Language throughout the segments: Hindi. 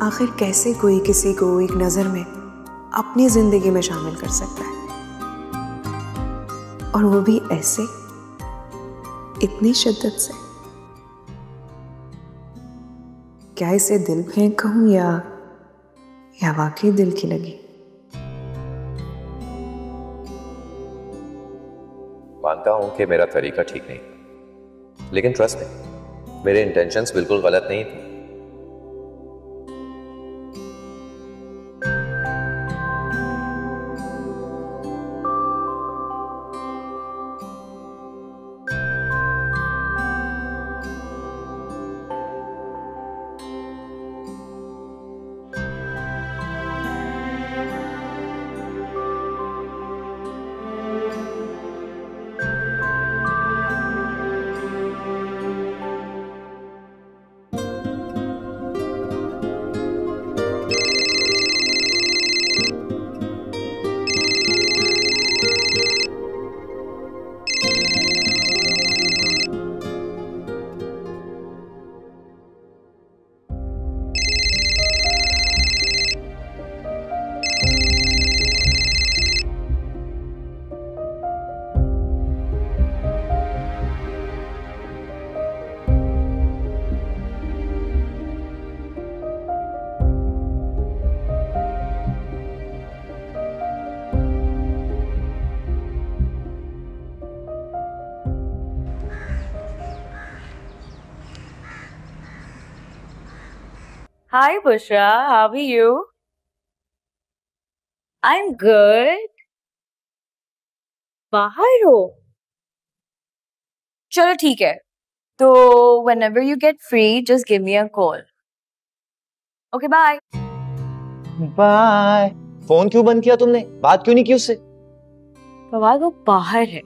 आखिर कैसे कोई किसी को एक नजर में अपनी जिंदगी में शामिल कर सकता है, और वो भी ऐसे, इतनी शिद्दत से। क्या इसे दिल फेंक कहूं या वाकई दिल की लगी? मानता हूं कि मेरा तरीका ठीक नहीं, लेकिन ट्रस्ट मी, मेरे इंटेंशंस बिल्कुल गलत नहीं थे। Hi, Bushra. How are you? I'm good. बाहर हो? चलो ठीक है. तो whenever you get free, just give me a call. Okay, bye. Bye. Phone क्यों बंद किया तुमने? बात क्यों नहीं की उससे? फवाद वो बाहर है,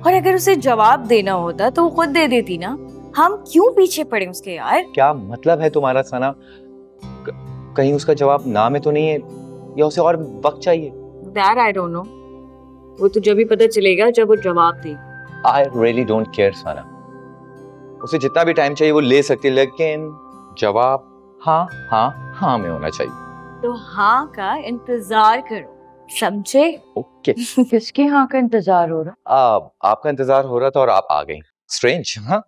और अगर उसे जवाब देना होता तो वो खुद दे देती ना। हम क्यों पीछे पड़े उसके यार? क्या मतलब है तुम्हारा सना? कहीं उसका जवाब ना में तो नहीं है, या उसे और वक्त चाहिए? That I don't know. वो तो जब भी पता चलेगा जब वो जवाब दे। I really don't care सना। उसे जितना भी टाइम चाहिए वो ले सकती है, लेकिन जवाब हाँ हाँ हाँ में होना चाहिए। तो हाँ का इंतजार करो, समझे? ओके। किसके हाँ का इंतजार हो रहा? आपका इंतजार हो रहा था और आप आ गई। स्ट्रेंज। हाँ,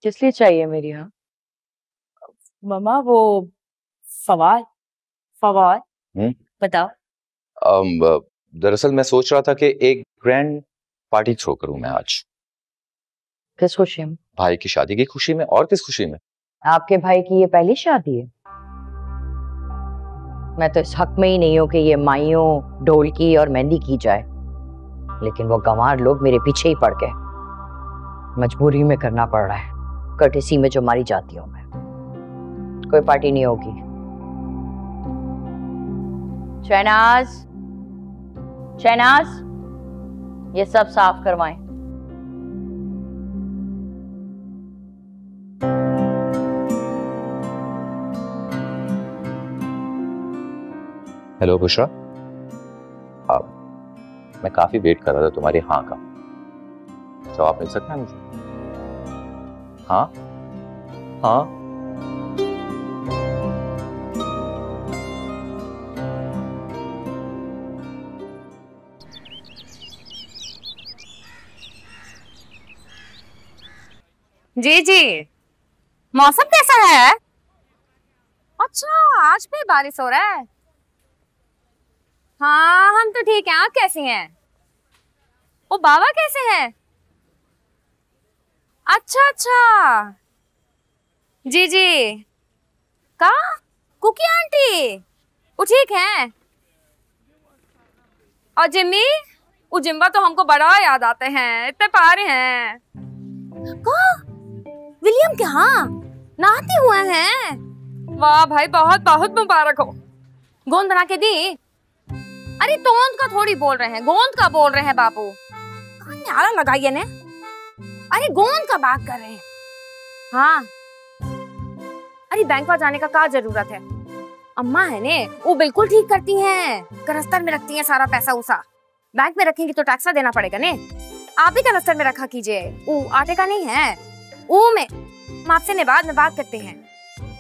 किस लिए चाहिए मेरी हाँ? मम्मा वो फवाद बताओ। दरअसल मैं सोच रहा था कि एक ग्रैंड पार्टी थ्रो करूं मैं आज। किस खुशी में? भाई की शादी की खुशी में। और किस खुशी में? आपके भाई की ये पहली शादी है? मैं तो इस हक में ही नहीं हूं कि ये माइयों, ढोलकी और मेहंदी की जाए, लेकिन वो गंवार लोग मेरे पीछे ही पड़ गए। मजबूरी में करना पड़ रहा है, कर्टेसी में जो मारी जाती हूं मैं। कोई पार्टी नहीं होगी। शहनाज, ये सब साफ करवाएं। हेलो बुशरा, मैं काफी वेट कर रहा था तुम्हारी हाँ का। जवाब मिल सकता है मुझे? हाँ हाँ। जी, मौसम कैसा है? अच्छा, आज भी बारिश हो रहा है। हाँ, हम तो ठीक हैं। आप कैसी हैं? ओ बाबा कैसे हैं? अच्छा। जी। का कुकी आंटी वो ठीक हैं? और जिम्मी? वो जिम्बा तो हमको बड़ा याद आते हैं, इतने प्यारे हैं। विलियम के हाँ नहाते हुए हैं। वाह भाई, बहुत बहुत मुबारक हो। गोंद बना के दी? अरे तोंद का थोड़ी बोल रहे हैं, गोंद का बोल रहे हैं बाबू। नारा लगाइए ने। अरे गोंद का बात कर रहे हैं। हाँ, अरे बैंक जाने का क्या जरूरत है? अम्मा है ने, वो बिल्कुल ठीक करती हैं। कनस्तर में रखती हैं सारा पैसा उसा। बैंक में रखेंगी तो टैक्स देना पड़ेगा ने। आप भी कनस्तर में रखा कीजिए। वो आटे का नहीं है। वो में आपसे ने बाद में बात करते हैं।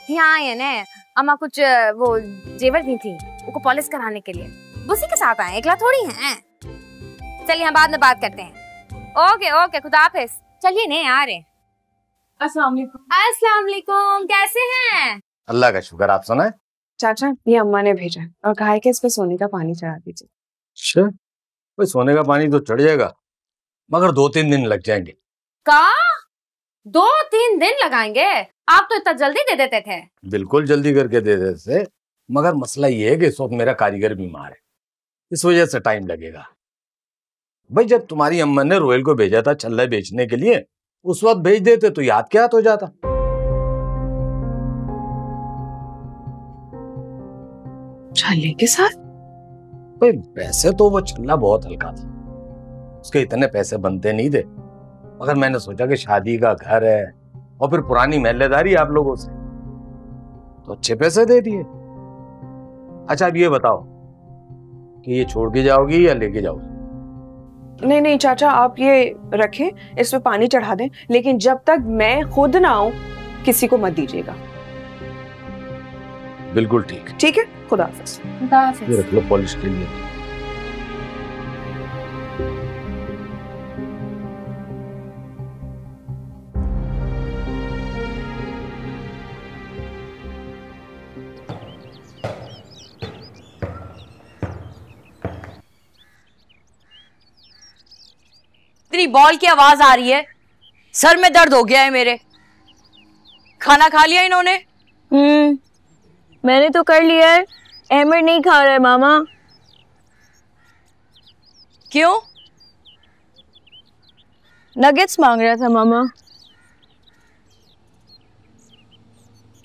यहाँ आए ने अम्मा कुछ वो जेवर दी थी उनको पॉलिश कराने के लिए, उसी के साथ आए, एकला थोड़ी हैं। चलिए हम बाद में बात करते हैं। ओके ओके, खुदा हाफिज। चलिए ने आ रहे। अस्सलाम वालेकुम। अस्सलाम वालेकुम, कैसे हैं? अल्लाह का शुक्र, आप सुनाए? चाचा ये अम्मा ने भेजा है और कहा है कि इस पे सोने का पानी चढ़ा दीजिए। अच्छा, भाई सोने का पानी तो चढ़ जाएगा मगर 2-3 दिन लग जाएंगे। का 2-3 दिन लगाएंगे? आप तो इतना जल्दी दे देते थे। बिल्कुल जल्दी करके दे देते, मगर मसला ये है कि इस वक्त मेरा कारीगर बीमार है, इस वजह से टाइम लगेगा। भाई जब तुम्हारी अम्मा ने रोयल को भेजा था छल्ले बेचने के लिए, उस वक्त भेज देते तो याद क्या हो जाता। छल्ले के साथ? भाई वैसे तो वो छल्ला बहुत हल्का था, उसके इतने पैसे बनते नहीं थे, मगर मैंने सोचा कि शादी का घर है और फिर पुरानी महल्लेदारी आप लोगों से, तो अच्छे पैसे दे दिए। अच्छा अब ये बताओ कि ये छोड़ के जाओगी या लेके जाओगी? नहीं नहीं चाचा, आप ये रखें, इस पे पानी चढ़ा दें, लेकिन जब तक मैं खुद ना आऊं किसी को मत दीजिएगा। बिल्कुल ठीक। ठीक है, खुदा हाफिज। खुदा हाफिज। ये रख लो पॉलिश के लिए। इतनी बॉल की आवाज आ रही है, सर में दर्द हो गया है मेरे। खाना खा लिया इन्होंने? मैंने तो कर लिया है, अहमद नहीं खा रहा है मामा। क्यों? नगेट्स मांग रहा था मामा।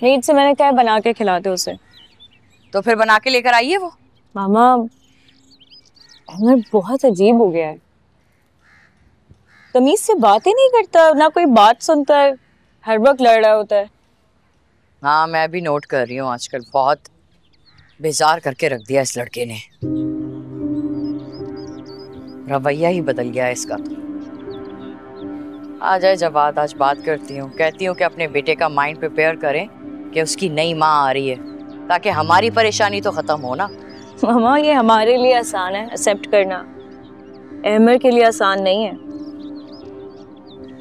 नींद से मैंने कहा बना के खिलाते उसे। तो फिर बना के लेकर आइए वो। मामा अहमद बहुत अजीब हो गया है, तमीज से बात ही नहीं करता, ना कोई बात सुनता है, हर वक्त लड़ रहा होता है। हाँ मैं भी नोट कर रही हूँ, आजकल बहुत बेजार करके रख दिया इस लड़के ने, रवैया ही बदल गया है इसका। आ जाए जवाद, आज बात करती हूँ, कहती हूँ कि अपने बेटे का माइंड प्रिपेयर करें कि उसकी नई माँ आ रही है, ताकि हमारी परेशानी तो खत्म हो ना। मामा ये हमारे लिए आसान है एक्सेप्ट करना, अहमद के लिए आसान नहीं है।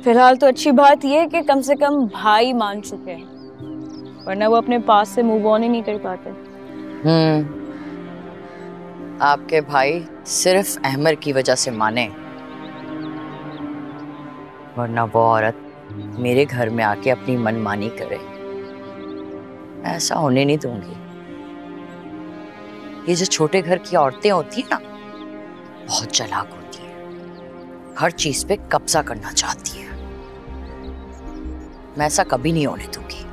फिलहाल तो अच्छी बात यह है कि कम से कम भाई मान चुके हैं, वरना वो अपने पास से मूव ऑन ही नहीं कर पाते। आपके भाई सिर्फ अहमद की वजह से माने, वरना वो औरत मेरे घर में आके अपनी मनमानी करे, ऐसा होने नहीं दूंगी। ये जो छोटे घर की औरतें होती है ना, बहुत चालाक होती है, हर चीज पे कब्जा करना चाहती है। मैं ऐसा कभी नहीं होने दूंगी।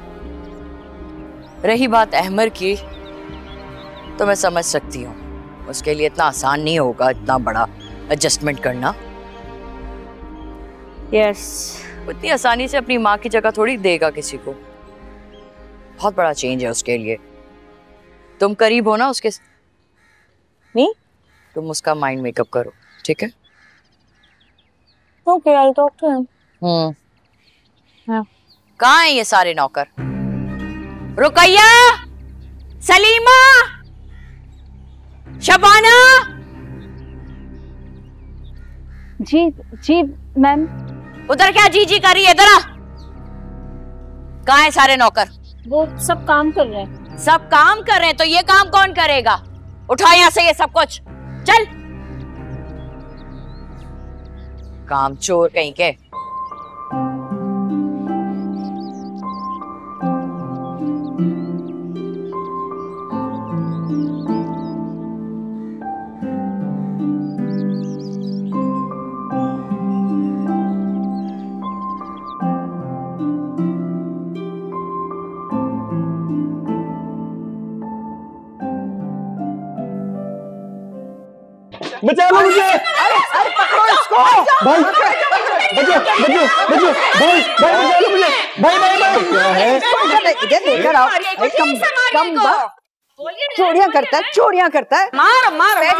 रही बात अहमद की, तो मैं समझ सकती हूँ उसके लिए इतना आसान नहीं होगा इतना बड़ा एडजस्टमेंट करना। यस, उतनी आसानी से अपनी माँ की जगह थोड़ी देगा किसी को, बहुत बड़ा चेंज है उसके लिए। तुम करीब हो ना उसके, नहीं तुम उसका माइंड मेकअप करो, ठीक है? Okay, I talk to him. हाँ। कहाँ हैं ये सारे नौकर? रुकैया, सलीमा, शबाना। जी जी मैम। उधर क्या जी जी कर रही है? इधर आ। कहाँ हैं सारे नौकर? वो सब काम कर रहे हैं। सब काम कर रहे हैं तो ये काम कौन करेगा? उठा यहाँ से ये सब कुछ, चल। काम चोर कहीं के। बचा लो मुझे, अरे पकड़ो इसको भाई, बचो बचो बचो भाई, भाई बचा लो मुझे, भाई भाई भाई क्या है? इधर लेकर आओ, कम चोरियां करता है। मार मार, बैठ।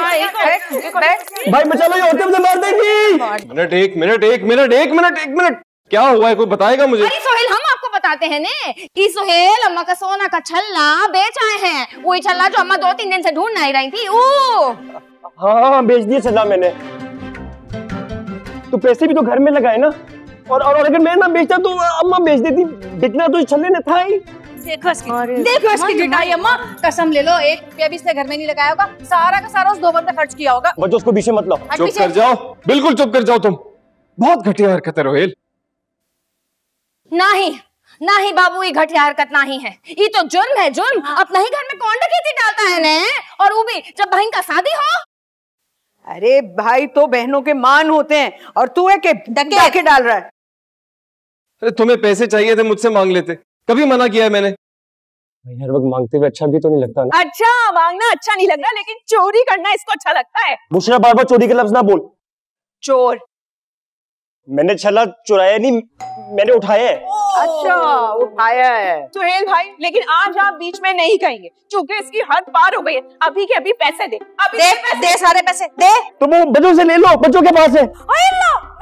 भाई बचा लो, ये औरतें मुझे मार देंगी। एक मिनट क्या हुआ है, कोई बताएगा मुझे? अरे सोहेल, हम आपको बताते हैं ने कि सुहेल अम्मा का सोना का छल्ला बेच आए हैं। वही छल्ला जो अम्मा 2-3 दिन से ढूंढ नहीं रही थी। हाँ बेच दिया छल्ला मैंने। तो पैसे भी तो घर में लगाए ना, और अगर मैं ना बेचता तो अम्मा बेच देती। बिकना तो छल्ले ने था ही। देखो इसकी ढिठाई अम्मा, कसम ले लो 1 रुपया भी इसने घर में नहीं लगाया होगा, सारा का सारा उस धोबन पे खर्च किया होगा। बच्चों उसको पीछे मत लाओ। चुप कर जाओ, बिल्कुल चुप कर जाओ। तुम बहुत घटिया हरकत है रोहेल। नहीं नहीं बाबू, ये घटिया हरकत नहीं है, ये तो जुर्म है जुर्म। अपना ही घर में कौन डकैती डालता है ने, और वो भी जब बहन का शादी हो। अरे भाई तो बहनों के मान होते हैं, और तू है कि डके डाल रहा है। अरे तुम्हें पैसे चाहिए थे, मुझसे मांग लेते, कभी मना किया है मैंने? हर वक्त मांगते हुए अच्छा भी तो नहीं लगता ना। अच्छा मांगना अच्छा नहीं लगता, लेकिन चोरी करना इसको अच्छा लगता है। बुशरा बार बार चोरी के लफ्ज ना बोल। चोर मैंने छल्ला चुराया नहीं, मैंने उठाया है। अच्छा उठाया है सुहेल भाई, लेकिन आज आप बीच में नहीं कहेंगे क्योंकि इसकी हद पार हो गई है। अभी के अभी पैसे दे, अभी दे सारे पैसे दे। तो वो बच्चों से ले लो, बच्चों के पास है।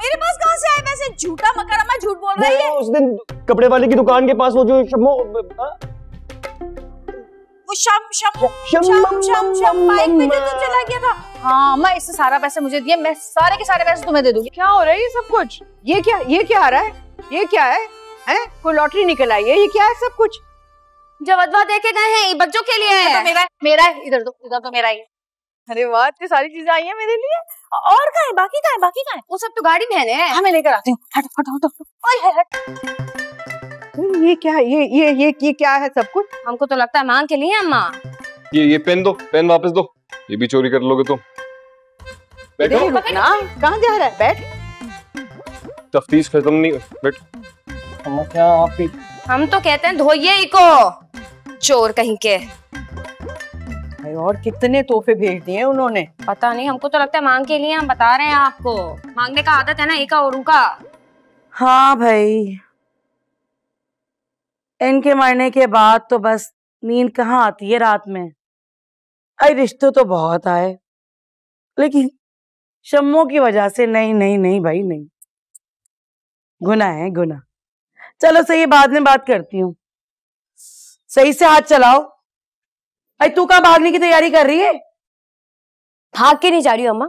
मेरे पास कहाँ से आए पैसे? झूठा मकर अम्मा झूठ बोल रही है। उस दिन कपड़े वाले की दुकान के पास वो जो शम्मो वो शम बाइक पे जो तू चला गया था। हाँ अम्मा, इससे सारा पैसे मुझे दिए, मैं सारे के सारे पैसे तुम्हें दे दूंगी। क्या हो रहा है ये सब कुछ? ये क्या आ रहा है? ये क्या है? हैं? कोई लॉटरी निकल आई है? ये क्या है सब कुछ? जब अदवा देके गए हैं, ये बच्चों के लिए है। तो मेरा है, इधर तो मेरा ही। अरे वाह, इतनी सारी चीजें आई हैं मेरे लिए। और कहाँ है? बाकी कहाँ है? वो सब तो गाड़ी में है। हाँ मैं लेकर आती हूँ। हट। ये क्या है? ये क्या है सब कुछ? हमको तो लगता है मांग के लिए अम्मा। ये पेन दो, पेन वापस दो। ये भी चोरी कर लोगे तुम। बैठो। कहाँ जा रहा है? बैठ। तफ्तीश खत्म नहीं। बैठ। अम्मा क्या आप भी? हम तो कहते हैं धोइए इको, चोर कहीं के। और कितने तोहफे भेज दिए उन्होंने? पता नहीं, हमको तो लगता है मांग के लिए। हम बता रहे हैं आपको, मांगने का आदत है ना एका और का। हाँ भाई, इनके मरने के बाद तो बस नींद कहाँ आती है रात में। अरे रिश्ते तो बहुत आए, लेकिन शम्मों की वजह से नहीं भाई नहीं। गुनाह है गुनाह। चलो सही है, बाद में बात करती हूँ। सही से हाथ चलाओ। अरे तू कहाँ भागने की तैयारी कर रही है? भाग के नहीं जा रही हूँ अम्मा,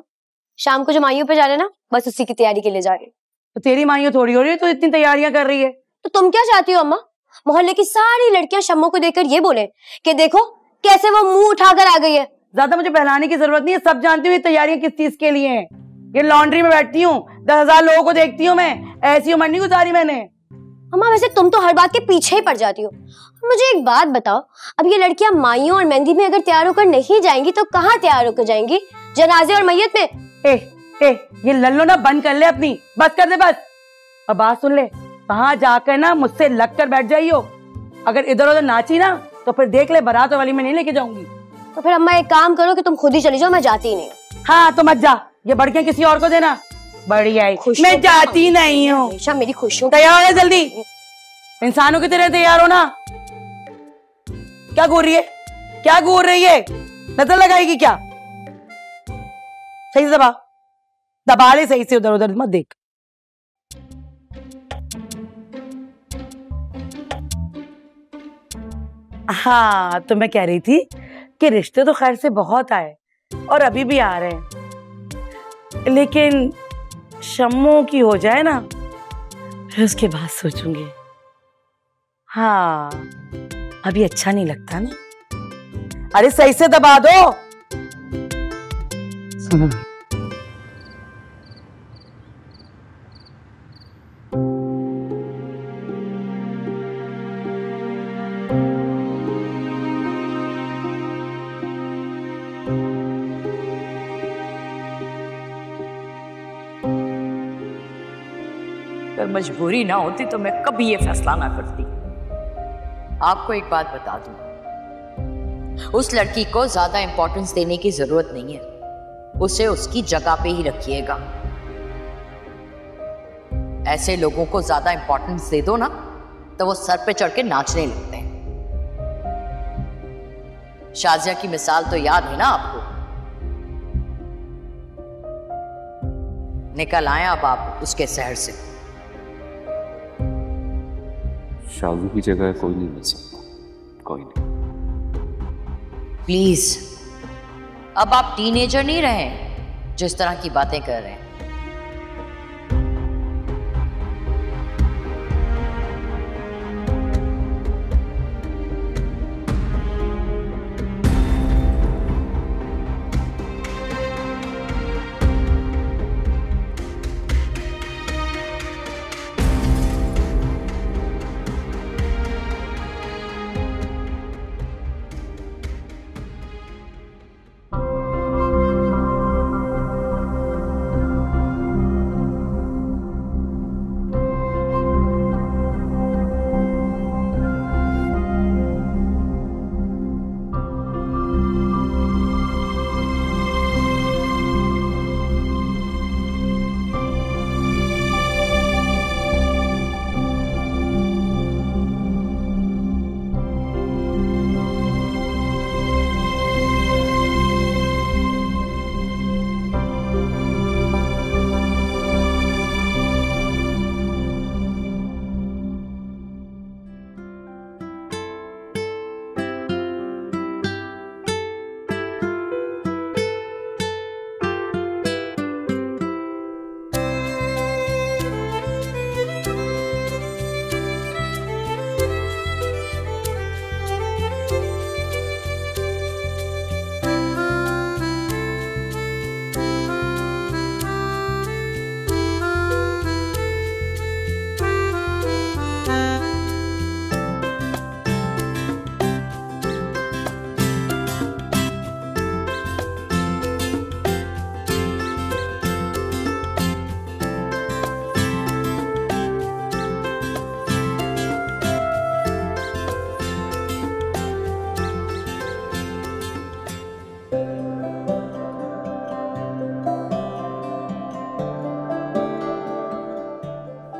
शाम को जो माइयों पे जा रहे ना, बस उसी की तैयारी के लिए जा रही हूँ। तो तेरी माइयों थोड़ी हो रही है, तो इतनी तैयारियां कर रही है। तो तुम क्या चाहती हो अम्मा? मोहल्ले की सारी लड़कियां शम्मो को देखकर ये बोले कि देखो कैसे वो मुंह उठाकर आ गई है। ज्यादा मुझे बहलाने की जरूरत नहीं है, सब जानती हूँ ये तैयारियां किस चीज के लिए हैं। ये लॉन्ड्री में बैठती हूँ, 10,000 लोगों को देखती हूँ मैं, ऐसी उम्र नहीं गुजारी मैंने। अम्मा वैसे तुम तो हर बात के पीछे ही पड़ जाती हो। मुझे एक बात बताओ, अब ये लड़कियां माइयों और मेहंदी में अगर तैयार होकर नहीं जाएंगी तो कहाँ तैयार होकर जाएंगी? जनाजे और मैयत में। ये लल्लो ना बंद कर ले अपनी, बस कर दे बस। अब बात सुन ले, कहाँ जाकर ना मुझसे लग कर बैठ जाइयो। अगर इधर उधर नाची ना तो फिर देख ले, बारात वाली में नहीं लेके जाऊंगी। तो फिर अम्मा एक काम करो कि तुम खुद ही चली जाओ, मैं जाती ही नहीं। हाँ तो मत जा, ये बढ़िया किसी और को देना। बढ़िया है, मैं जाती नहीं हूँ। हमेशा मेरी खुशी। तैयार है जल्दी, इंसानों की तरह तैयार हो ना। क्या घूर रही है? क्या घूर रही है? नजर लगाएगी क्या? सही से दबा ले सही से, उधर उधर मत देख। हाँ तो मैं कह रही थी कि रिश्ते तो खैर से बहुत आए और अभी भी आ रहे हैं, लेकिन शम्मो की हो जाए ना फिर उसके बाद सोचूंगी। हाँ अभी अच्छा नहीं लगता ना। अरे सही से दबा दो। सुनो अगर मजबूरी ना होती तो मैं कभी ये फैसला ना करती। आपको एक बात बता दूं, उस लड़की को ज्यादा इंपॉर्टेंस देने की जरूरत नहीं है, उसे उसकी जगह पे ही रखिएगा। ऐसे लोगों को ज्यादा इंपॉर्टेंस दे दो ना तो वो सर पे चढ़ के नाचने लगते हैं। शाजिया की मिसाल तो याद है ना आपको? निकल आए अब आप उसके शहर से। शालू की जगह कोई नहीं मिल सकता, कोई नहीं। प्लीज, अब आप टीनेजर नहीं रहे जो इस तरह की बातें कर रहे हैं।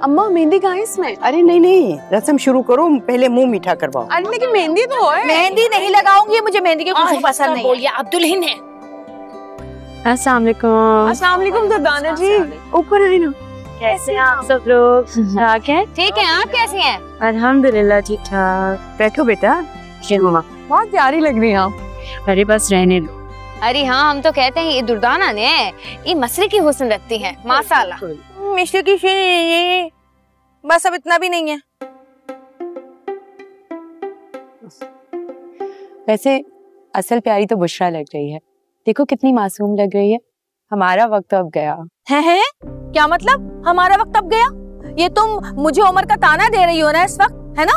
अम्मा मेहंदी कहाँ है इसमें? अरे नहीं नहीं, रस्म शुरू करो, पहले मुंह मीठा करवाओ। अरे लेकिन मेहंदी तो है। मेहंदी नहीं लगाऊंगी, मुझे मेहंदी की खुशबू पसंद नहीं है। आप दुल्हन है। अस्सलाम वालेकुम दर्दाना जी, ऊपर आए ना। कैसे हैं आप सब लोग? ठीक है। ठीक है, आप कैसी हैं? अल्हम्दुलिल्लाह ठीक ठाक। बैठो बेटा। बहुत प्यारी लग रही हैं आप। अरे बस रहने दो। अरे हाँ, हम तो कहते हैं ये दुर्दाना ने ये मसरे की हुस्न रखती है माशाल्लाह। मिश्री की ये बस अब इतना भी नहीं है। वैसे असल प्यारी तो बुशरा लग रही है, देखो कितनी मासूम लग रही है। हमारा वक्त अब गया है? क्या मतलब हमारा वक्त अब गया? ये तुम मुझे उम्र का ताना दे रही हो ना इस वक्त, है ना?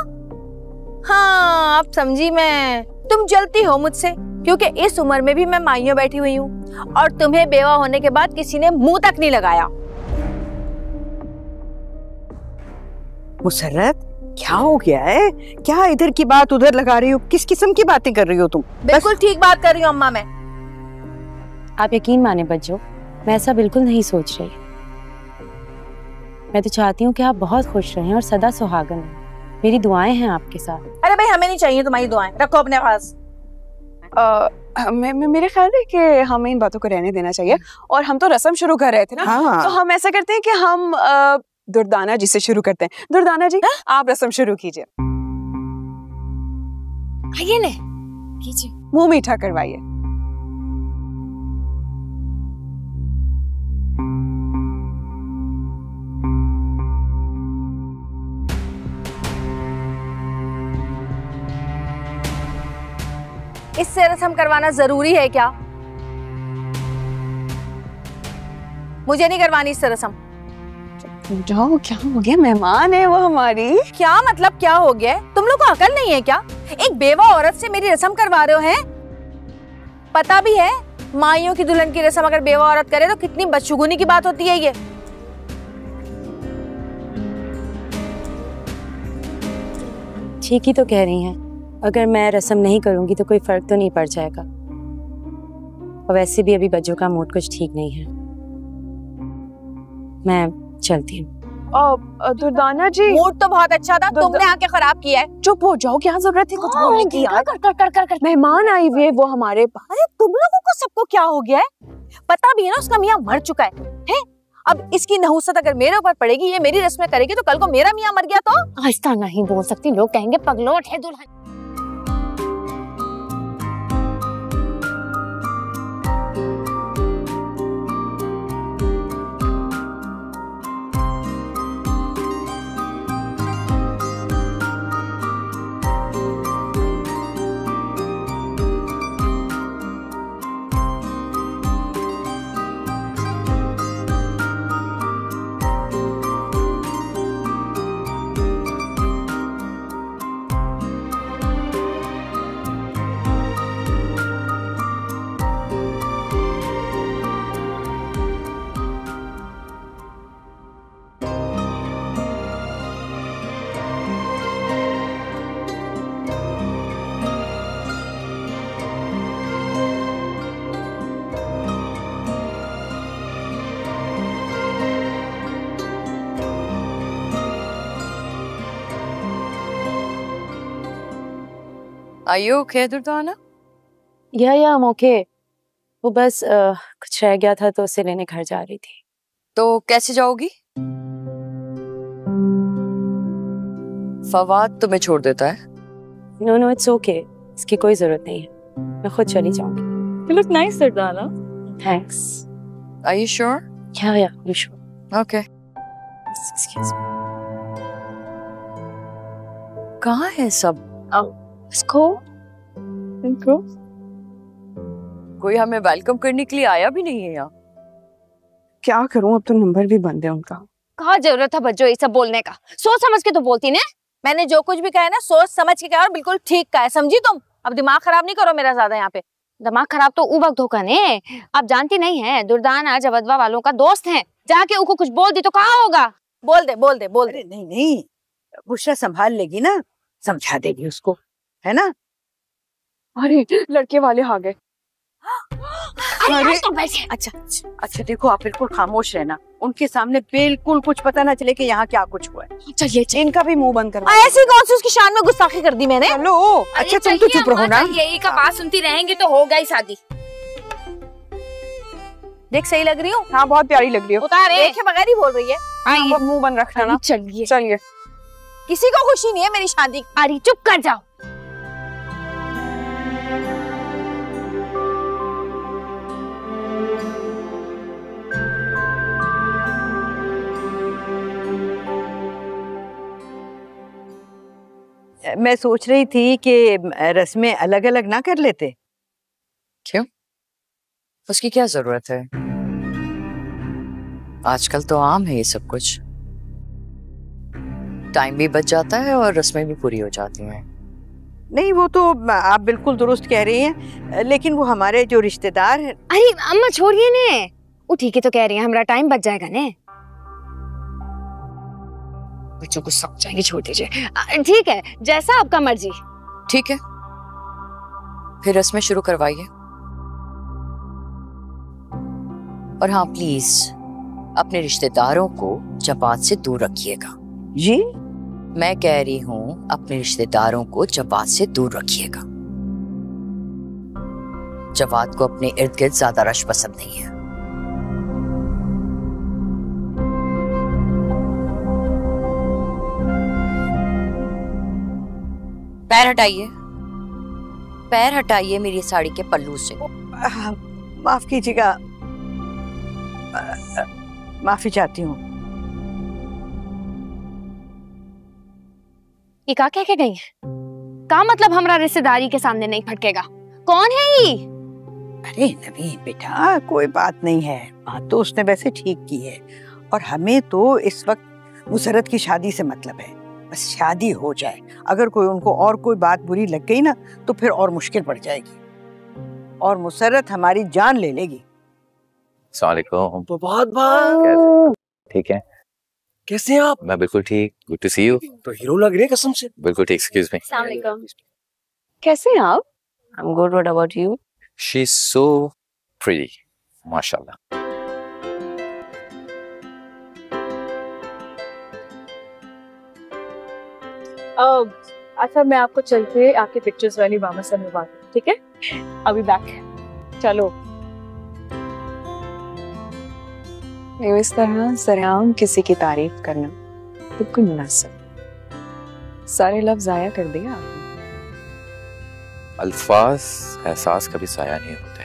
हाँ अब समझी मैं, तुम जलती हो मुझसे क्योंकि इस उम्र में भी मैं माइयों बैठी हुई हूँ और तुम्हें बेवा होने के बाद किसी ने मुंह तक नहीं लगाया। मुसर्रत क्या हो गया है? क्या इधर की बात उधर लगा रही हो? किस किस्म की बातें कर रही हो तुम? बिल्कुल ठीक बात कर रही हूँ अम्मा मैं। आप यकीन माने बच्चों, मैं ऐसा बिल्कुल नहीं सोच रही। मैं तो चाहती हूँ कि आप बहुत खुश रहें और सदा सुहागन रहें। मेरी दुआएं हैं आपके साथ। अरे भाई हमें नहीं चाहिए तुम्हारी दुआएं, रखो अपने पास। मेरे ख्याल है कि हमें इन बातों को रहने देना चाहिए और हम तो रस्म शुरू कर रहे थे ना। हाँ। तो हम ऐसा करते हैं कि हम दुर्दाना जी से शुरू करते हैं। दुर्दाना जी आप रस्म शुरू कीजिए। आइए ने कीजिए, मुंह मीठा करवाइए। इससे रस्म करवाना जरूरी है क्या? मुझे नहीं करवानी इससे रस्म। जाओ, क्या हो गया? मेहमान है वो हमारी। क्या मतलब क्या हो गया? तुम लोग को अकल नहीं है क्या? एक बेवा औरत से मेरी रस्म करवा रहे हो हैं? पता भी है माइयों की दुल्हन की रस्म अगर बेवा औरत करे तो कितनी बदशगुनी की बात होती है ये। ठीक ही तो कह रही हैं, अगर मैं रस्म नहीं करूंगी तो कोई फर्क तो नहीं पड़ जाएगा। और वैसे भी अभी बच्चों का मूड कुछ ठीक नहीं है। मैं चलती हूँ। दुर्दाना जी मूड तो बहुत अच्छा था, तुमने आके खराब किया है। चुप हो जाओ, क्या जरूरत थी कुछ बोलने की यार? कर। मेहमान आई हुए वो हमारे। अरे तुम लोगों को सबको क्या हो गया है? पता भी है ना उसका मियाँ मर चुका है? अब इसकी नहुसत अगर मेरे ऊपर पड़ेगी, ये मेरी रस्में करेगी, तो कल को मेरा मियाँ मर गया तो? आहिस्ता नहीं बोल सकती, लोग कहेंगे पगलोट है दुल्हन। Are you okay, Durdana? या I'm okay. वो बस कुछ रह गया था तो उसे लेने घर जा रही थी। तो कैसे जाओगी? फवाद तुम्हें छोड़ देता है? No, it's okay. इसकी कोई जरूरत नहीं है। मैं खुद चली जाऊंगी। You look nice, Durdana. Thanks. Are you sure? Yeah, I'm sure. Okay. Excuse me. कहाँ है सब? इसको कोई हमें वेलकम करने के लिए आया भी नहीं है यहाँ। क्या करूं, अब तो नंबर भी बंद है उनका। कहाँ जरूरत था बच्चों ये सब बोलने का? सोच समझ के तो बोलती ने। मैंने जो कुछ भी कहा है ना, सोच समझ के कहा और बिल्कुल ठीक कहा है, समझी तुम? अब दिमाग खराब नहीं करो मेरा ज्यादा यहाँ पे। दिमाग खराब तो उ वक्त होगा ने। आप जानती नहीं है, दुर्दाना जवदवा वालों का दोस्त है, जाके उनको कुछ बोल दी तो कहाँ होगा? बोल दे। नहीं, बुशरा संभाल लेगी ना, समझा देगी उसको, है ना? अरे लड़के वाले आ गए। अरे अच्छा देखो, आप बिल्कुल खामोश रहना, उनके सामने बिल्कुल कुछ पता ना चले कि यहाँ क्या कुछ हुआ है। चलिए इनका भी मुंह बंद करवा। ऐसी कौन सी उसकी शान में गुस्ताखी कर दी मैंने? चलो अच्छा तुम तो चुप रहो ना। यही का बात सुनती रहेंगी तो होगा ही शादी। देख सही लग रही हूँ? हाँ बहुत प्यारी लग रही हो। उतारे देखे बगैर ही बोल रही है। आइए मुंह बंद रखना ना। चलिए किसी को खुशी नहीं है मेरी शादी। अरे चुप कर जाओ। मैं सोच रही थी कि रस्में अलग अलग ना कर लेते। क्यों? उसकी क्या जरूरत है? आजकल तो आम है ये सब कुछ। टाइम भी बच जाता है और रस्में भी पूरी हो जाती हैं। नहीं वो तो आप बिल्कुल दुरुस्त कह रही हैं, लेकिन वो हमारे जो रिश्तेदार हैं। अरे अम्मा छोड़िए ने, वो ठीक है तो कह रही है, हमारा टाइम बच जाएगा ने। बच्चों को समझाएंगे, छोड़ दीजिए। ठीक है जैसा आपका मर्जी। ठीक है फिर रस्में शुरू करवाइए। और हाँ प्लीज अपने रिश्तेदारों को जवाब से दूर रखिएगा। जी मैं कह रही हूँ अपने रिश्तेदारों को जवाब से दूर रखिएगा। जवाब को अपने इर्द गिर्द ज्यादा रश पसंद नहीं है। पैर हटाइए, पैर हटाइए मेरी साड़ी के पल्लू से। माफ कीजिएगा, माफी चाहती हूँ। ये क्या कह के गई है? का मतलब हमारा रिश्तेदारी के सामने नहीं फटकेगा? कौन है ये? अरे नवीन बेटा कोई बात नहीं है, बात तो उसने वैसे ठीक की है। और हमें तो इस वक्त मुसरत की शादी से मतलब है, बस शादी हो जाए। अगर कोई उनको और कोई बात बुरी लग गई ना तो फिर और मुश्किल पड़ जाएगी और मुसरत हमारी जान ले लेगी। अस्सलामुअलैकुम। बहुत ठीक है, कैसे हैं आप? मैं बिल्कुल ठीक। Good to see you. तो हीरो लग रहे हैं कसम से। बिल्कुल ठीक। Excuse me. अस्सलाम वालेकुम। कैसे हैं आप? I'm good. What about you? She's so pretty, माशाल्लाह। अच्छा मैं आपको चल के आपके पिक्चर्स वाली मामा से मिलवा दूँ, ठीक है? अभी बैक है, चलो। ये इस तरह सरेआम किसी की तारीफ करना बिल्कुल मुनासिब। सारे लफ्ज जाया कर दिया आपने। अल्फाज एहसास कभी जाया नहीं होते,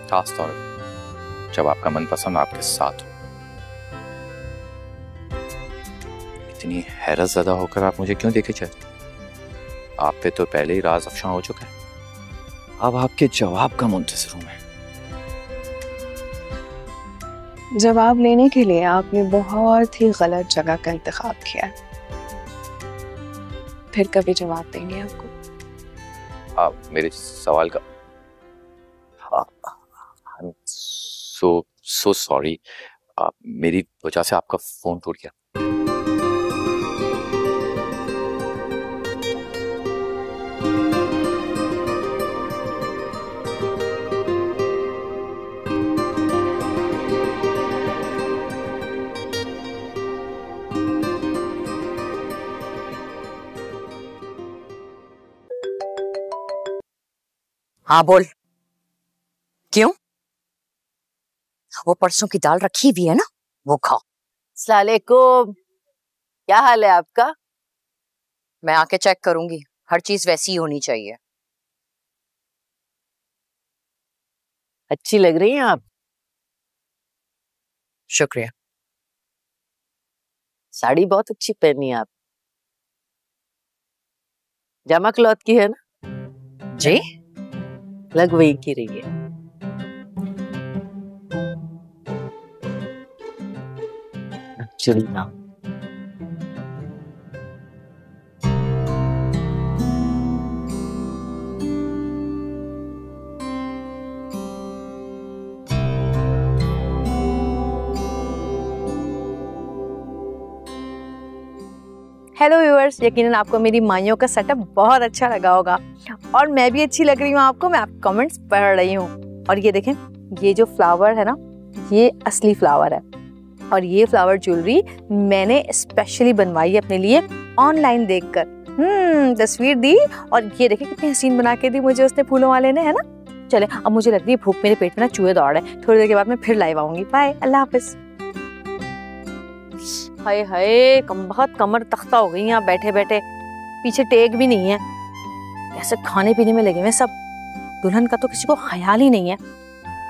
खास तौर पर जब आपका मनपसंद आपके साथ हो। इतनी हैरत ज़दा होकर आप मुझे क्यों देखे चलते? आप पे तो पहले ही राज अफशा हो चुका है, अब आपके जवाब का मुंतज़िर हूं मैं। जवाब लेने के लिए आपने बहुत ही गलत जगह का इंतखाब किया। फिर कभी जवाब देंगे आपको। आप मेरे सवाल का सो सॉरी, मेरी वजह से आपका फोन टूट गया। हाँ बोल, क्यों? वो परसों की दाल रखी हुई है ना, वो खाओ। सलालेकुम, क्या हाल है आपका? मैं आके चेक करूंगी, हर चीज वैसी ही होनी चाहिए। अच्छी लग रही हैं आप। शुक्रिया। साड़ी बहुत अच्छी पहनी है आप। जमा क्लॉथ की है ना? जी, लग वही की रही है। एक्चुअली ना हेलो व्यूअर्स, यकीनन आपको मेरी माइयों का सेटअप बहुत अच्छा लगा होगा और मैं भी अच्छी लग रही हूँ आपको। मैं आप कमेंट्स पढ़ रही हूँ और ये देखें, ये जो फ्लावर है ना, ये असली फ्लावर है और ये फ्लावर ज्वेलरी मैंने स्पेशली बनवाई है अपने लिए ऑनलाइन देखकर। तस्वीर दी और ये देखें कितनी हसीन बना के दी मुझे उसने फूलों वाले ने, है ना। चले, अब मुझे लगती है भूख, मेरे पेट में ना चूहे दौड़ रहे हैं। थोड़ी देर के बाद मैं फिर लाइव आऊंगी। बाय, अल्लाह हाफिज। हाय हाय, बहुत कमर तख्ता हो गई यहाँ बैठे बैठे, पीछे टेक भी नहीं है। ऐसे खाने पीने में लगे हुए सब, दुल्हन का तो किसी को ख्याल ही नहीं है।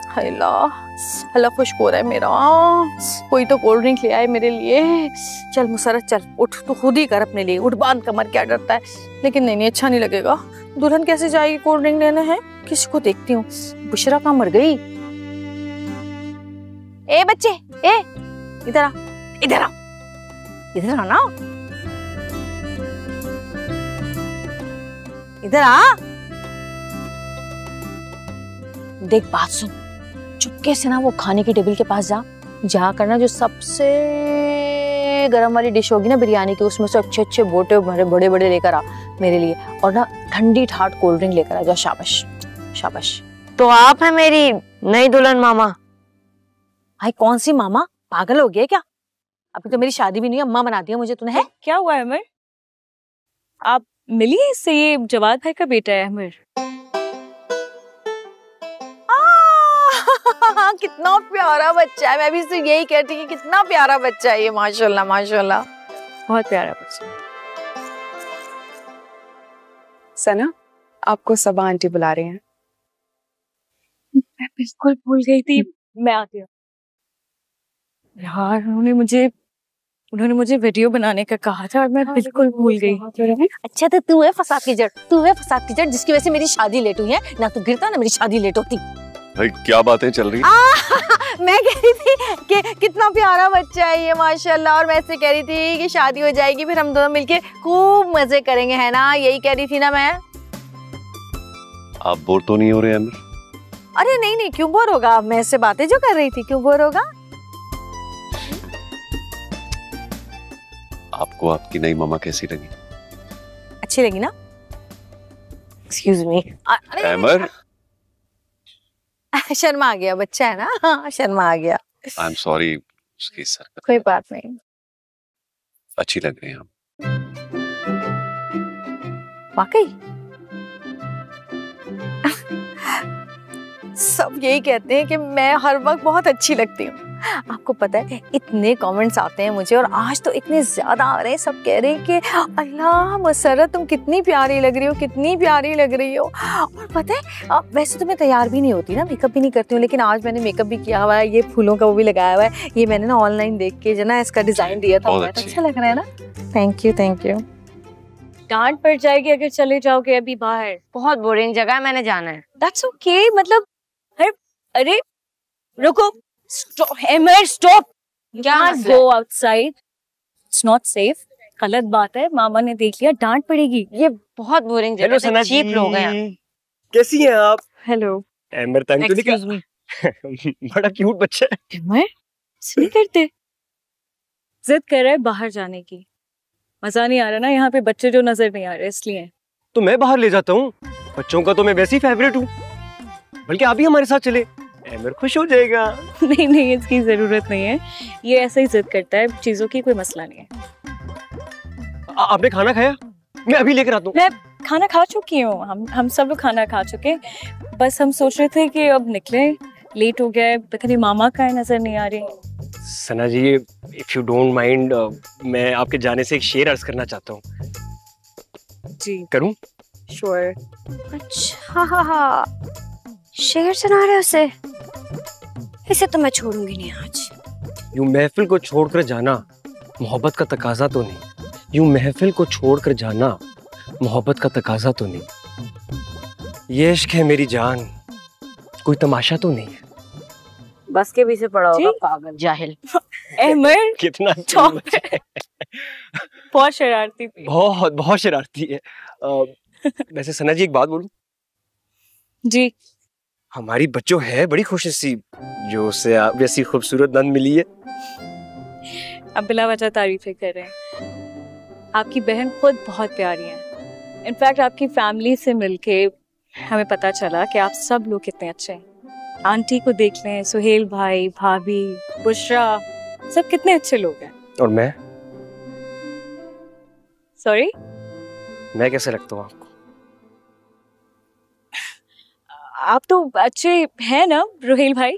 हाय अल्लाह खुश हो रहा है मेरा, कोई तो कोल्ड ड्रिंक ले आए मेरे लिए। चल मुसरत चल, उठ, तू खुद ही कर अपने लिए, उठ, बांध कमर, क्या डरता है। लेकिन नहीं, अच्छा नहीं लगेगा। दुल्हन कैसे जाएगी कोल्ड ड्रिंक लेने? हैं, किसी को देखती हूँ। बुशरा कहाँ मर गई? ए बच्चे, ए इधर आ, इधर आ, इधर आना, इधर आ। देख, बात सुन, चुपके से ना वो खाने की टेबल के पास जा करना, जो सबसे गरम वाली डिश होगी ना बिरयानी की, उसमें से अच्छे अच्छे बोटे बड़े बड़े लेकर आ मेरे लिए, और ना ठंडी ठाट कोल्ड ड्रिंक लेकर आ जा। शाबाश शाबाश। तो आप है मेरी नई दुल्हन मामा? भाई कौन सी मामा, पागल हो गया क्या? अभी तो मेरी शादी भी नहीं है, अम्मा बना दिया मुझे तूने। है क्या हुआ है अमर? आप मिली है इससे? ये जवाद भाई का बेटा है अमर। कितना प्यारा बच्चा है। मैं भी इससे यही कहती कि कितना प्यारा बच्चा है ये, माशाल्लाह माशाल्लाह, बहुत प्यारा बच्चा। सना, आपको सबा आंटी बुला रहे हैं। मैं बिल्कुल भूल गई थी। मैं आती हूँ यार, उन्होंने मुझे वीडियो बनाने का कहा था और मैं बिल्कुल भूल गई। अच्छा, तो तू है फसाद की जड़, तू है फसाद की जड़ जिसकी वजह से मेरी शादी लेट हुई है। ना तू गिरता ना मेरी शादी लेट होती। भाई क्या बातें चल रही? मैं कह रही थी कि कितना प्यारा बच्चा है ये माशाल्लाह, और मैं ऐसे कह रही थी कि शादी हो जाएगी फिर हम दोनों मिलके खूब मजे करेंगे, है ना? यही कह रही थी ना मैं। आप बोर तो नहीं हो रहे अमर? अरे नहीं नहीं, क्यों बोर होगा, मैं इससे बातें जो कर रही थी, क्यों बोर होगा? आपको आपकी नई मामा कैसी लगी? अच्छी लगी ना? Excuse me. अमर, शर्मा आ गया, बच्चा है ना, हाँ शर्मा आ गया। आई एम सॉरी, उसकी सर। कोई बात नहीं। अच्छी लग रही हैं आप। वाकई सब यही कहते हैं कि मैं हर वक्त बहुत अच्छी लगती हूँ, आपको पता है इतने कमेंट्स आते हैं मुझे, और आज तो इतने ज्यादा आ रहे हैं, सब कह रहे हैं कि अल्लाह मसरत तुम कितनी प्यारी लग रही हो, कितनी प्यारी लग रही हो। और पता है वैसे तो मैं तैयार भी नहीं होती ना, मेकअप भी नहीं करती हूँ, लेकिन आज मैंने मेकअप भी किया हुआ है, ये फूलों का वो भी लगाया हुआ है, ये मैंने ना ऑनलाइन देख के जो ना इसका डिजाइन दिया था, बहुत अच्छा लग रहा है ना। Thank you thank you. डांट पड़ जाएगी अगर चले जाओगे अभी बाहर। बहुत बोरिंग जगह है, मैंने जाना है। दैट्स ओके, मतलब अरे रुको, stop, go outside, it's not safe, गलत बात है, मामा ने देख लिया, डांट पड़ेगी। ये बहुत बोरिंग जगह है, चीप लोग हैं। कैसी हैं आप? हेलो। एम्बर तंग तो नहीं कर? बड़ा क्यूट बच्चा है। मैं नहीं करते, जिद कर रहा है बाहर जाने की, मजा नहीं आ रहा ना यहाँ पे, बच्चे जो नजर नहीं आ रहे इसलिए। तो मैं बाहर ले जाता हूँ, बच्चों का तो मैं वैसे ही फेवरेट हूँ, बल्कि आप भी हमारे साथ चले, एमर खुश हो जाएगा। नहीं नहीं, इसकी जरूरत नहीं है, ये ऐसे ही जिद करता है, चीजों की कोई मसला नहीं है। आपने खाना खाया? मैं अभी लेकर आता हूँ। मैं खाना खा चुकी हूँ, हम सब लोग खाना खा चुके, बस हम सोच रहे थे कि अब निकले, लेट हो गया है, पता नहीं मामा का नजर नहीं आ रही। सना जी, इफ यू डोंट माइंड, मैं आपके जाने से एक शेर अर्ज करना चाहता हूँ। जी करूँ? श्योर। अच्छा शेर सुना रहे उसे, इसे तो मैं छोड़ूंगी नहीं आज। यूं महफिल को छोड़कर जाना मोहब्बत का तकाजा तो नहीं, यूं महफिल को छोड़कर जाना मोहब्बत का तकाजा तो नहीं, ये इश्क है मेरी जान, कोई तमाशा तो नहीं है। बस के पीछे पड़ा होगा पागल जाहिल। एमर कितना बहुत शरारती थी, बहुत बहुत शरारती है। वैसे सना जी एक बात बोलूं? जी। हमारी बच्चों है बड़ी खुशनसीब जो उसे वैसी खूबसूरत नंद मिली है। अब बिला वजह तारीफें कर रहे हैं, आपकी बहन खुद बहुत प्यारी है, इनफैक्ट आपकी फैमिली से मिलके हमें पता चला कि आप सब लोग कितने अच्छे हैं। आंटी को देख लें, सुहेल भाई, भाभी, बुशरा, सब कितने अच्छे लोग हैं। और मैं? सॉरी? मैं कैसे लगता हूँ आपको? आप तो अच्छे हैं ना रुहेल भाई।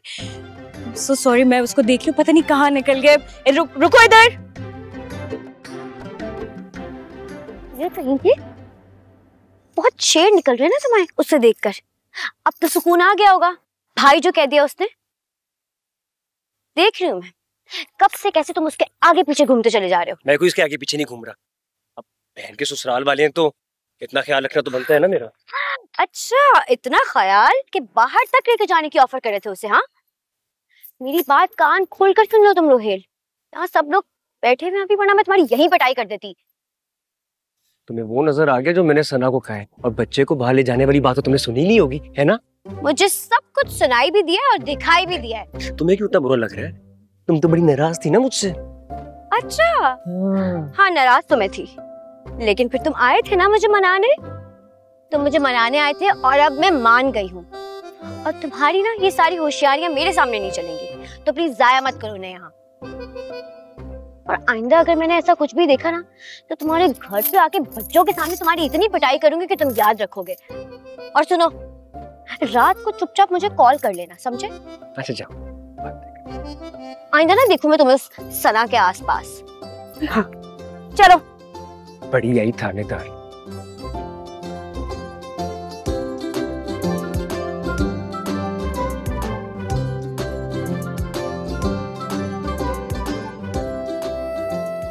सो सॉरी, मैं उसको देख लूं, पता नहीं कहाँ निकल गए। रुको इधर। ये कहीं के बहुत शेर निकल रहे हैं ना तुम्हारे उससे देखकर। अब तो सुकून आ गया होगा, भाई जो कह दिया उसने। देख रही हूँ मैं कब से कैसे तुम उसके आगे पीछे घूमते चले जा रहे हो। मैं कोई इसके आगे पीछे नहीं घूम रहा, अब बहन के ससुराल वाले हैं तो इतना ख्याल रखना तो बनता है ना मेरा। अच्छा, इतना ख्याल कि बाहर तक लेके जाने की ऑफर करे थे उसे। हाँ, मेरी बात कान खोल कर सुन लो तुम रोहेल, यहाँ सब लोग बैठे हुए, वरना मैं तुम्हारी यहीं पिटाई कर देती। तुम्हें वो नजर आ गया जो मैंने सना को कहा है, और बच्चे को बाहर ले जाने वाली बात तो तुमने सुनी नहीं होगी, है ना? मुझे सब कुछ सुनाई भी दिया और दिखाई भी दिया है। तुम्हें क्यों इतना बुरा लग रहा है? तुम तो बड़ी नाराज थी ना मुझसे। अच्छा हाँ, नाराज तो मैं थी, लेकिन फिर तुम आए थे ना मुझे मनाने। तुम मुझे मनाने आए थे और अब मैं मान गई हूँ, और तुम्हारी ना ये सारी होशियारियां मेरे सामने नहीं चलेंगी, तो प्लीज जाया मत करो ना यहाँ। और आइंदा अगर मैंने ऐसा कुछ भी देखा ना तो तुम्हारे घर पे आके बच्चों के सामने तुम्हारी इतनी पिटाई करूंगी कि तुम याद रखोगे। और सुनो, रात को चुपचाप मुझे कॉल कर लेना, समझे? अच्छा जाओ। आइंदा ना देखूं मैं तुम्हें सना के आसपास। हाँ, चलो। बड़ी आई थानेदार।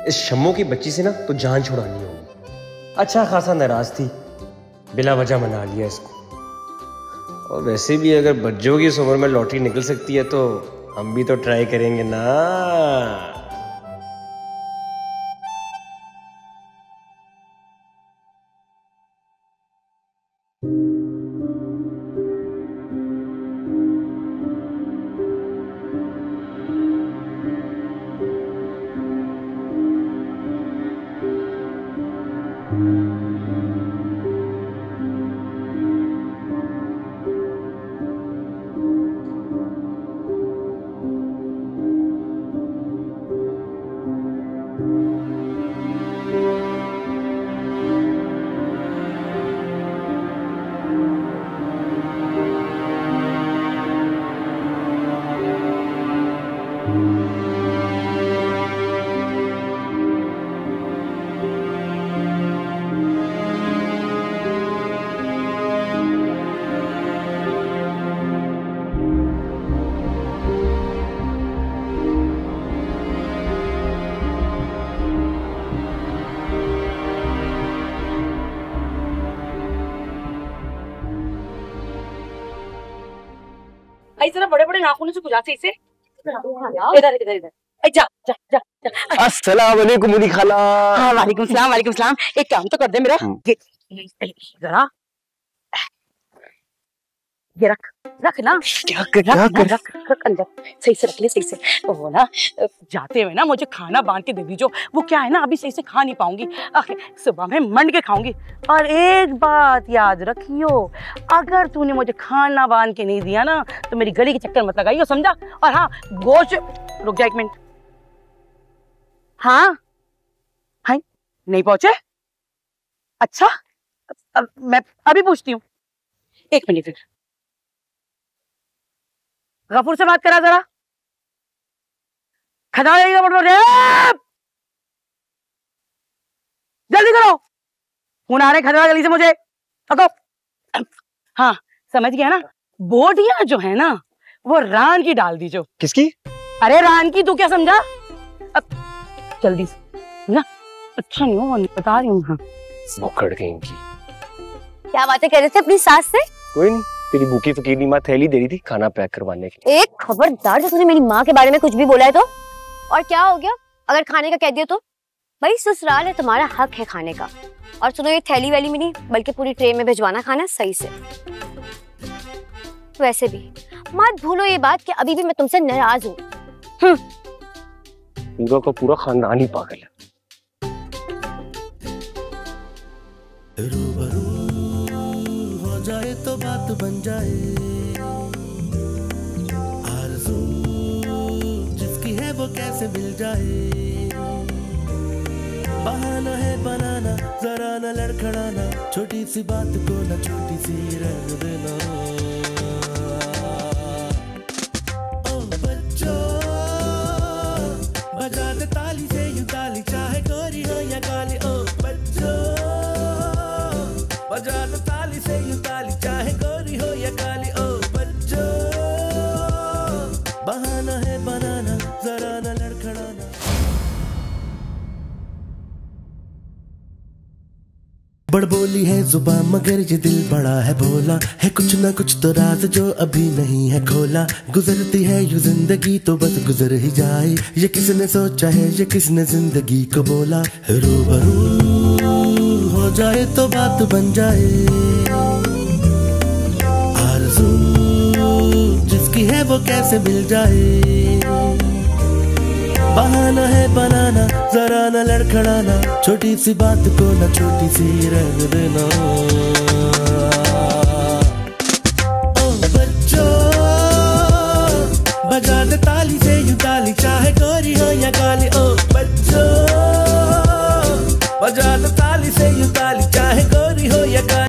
इस शम्मो की बच्ची से ना तो जान छुड़ानी होगी। अच्छा खासा नाराज थी, बिला वजह मना लिया इसको। और वैसे भी अगर बच्चों की इस उम्र में लॉटरी निकल सकती है तो हम भी तो ट्राई करेंगे ना। आई जरा बड़े बड़े नाखूनों से खुजा से इसे। इधर इधर इधर। जा जा जा जा। अस्सलाम वालेकुम मुनी खाला। हाँ वालेकुम सलाम वालेकुम सलाम। एक काम तो कर दे मेरा, ये जरा ये रख रख ना। क्या कर रख रख अंदर, सही से रख ले, सही से। वो ना जाते हुए ना मुझे खाना बांध के दे दीजो। वो क्या है ना, अभी सही से खा नहीं पाऊंगी, सुबह में मंड के खाऊंगी। और एक बात याद रखियो, अगर तूने मुझे खाना बांध के नहीं दिया ना तो मेरी गली के चक्कर मत लगाइयो, समझा? और हाँ गोश्त, रुक जा एक मिनट। हाँ हाँ नहीं पहुंचे? अच्छा अब मैं अभी पूछती हूँ, एक मिनट। गफूर से बात करा जरा, खदा जल्दी करो, फोन आ रहे खदा गली से मुझे। हाँ समझ गया ना, बोटियां जो है ना वो रान की डाल दीजो। किसकी? अरे रान की, तू क्या समझा? अब जल्दी से ना, अच्छा नहीं हो बता रही हूँ। हाँ भुक्कड़ गई इनकी। क्या बातें कर रहे थे अपनी सास से? कोई नहीं, तेरी भूखी फकीरनी माँ थैली दे रही थी खाना पैक करवाने के लिए। एक खबरदार जो तूने मेरी माँ के बारे में कुछ भी बोला है तो। और क्या हो गया अगर खाने का कह दिया तो? भाई ससुराल है, तुम्हारा हक है खाने का। और सुनो, ये थैली वैली में नहीं बल्कि पूरी ट्रे में भिजवाना खाना सही से। वैसे भी मत भूलो ये बात कि अभी भी मैं तुमसे नाराज हूँ। पूरा का पूरा खानदान ही पागल है। हो जाए तो बात बन जाए, आरज़ू जिसकी है वो कैसे मिल जाए। बहाना है बनाना, जरा न लड़खड़ाना, छोटी सी बात को न छोटी सी रहने देना। ओ बच्चों बजा दे ताली से यूं ताली, चाहे गोरी हो या काली। ओ बच्चों बजा दे ताली से यूं ताली, चाहे गोरी हो या काली। ओ बच्चों बहाना है बनाना, जरा न लड़खड़ाना। बड़बोली है जुबान मगर ये दिल बड़ा है भोला, है कुछ ना कुछ तो राज जो अभी नहीं है खोला। गुजरती है यूं जिंदगी तो बस गुजर ही जाए, ये किसने सोचा है, ये किसने जिंदगी को बोला। रूबरू हो जाए तो बात बन जाए, आरज़ू जिसकी है वो कैसे मिल जाए। बहाना है बनाना, जरा न लड़खड़ाना, छोटी सी बात को न छोटी सी रहने देना।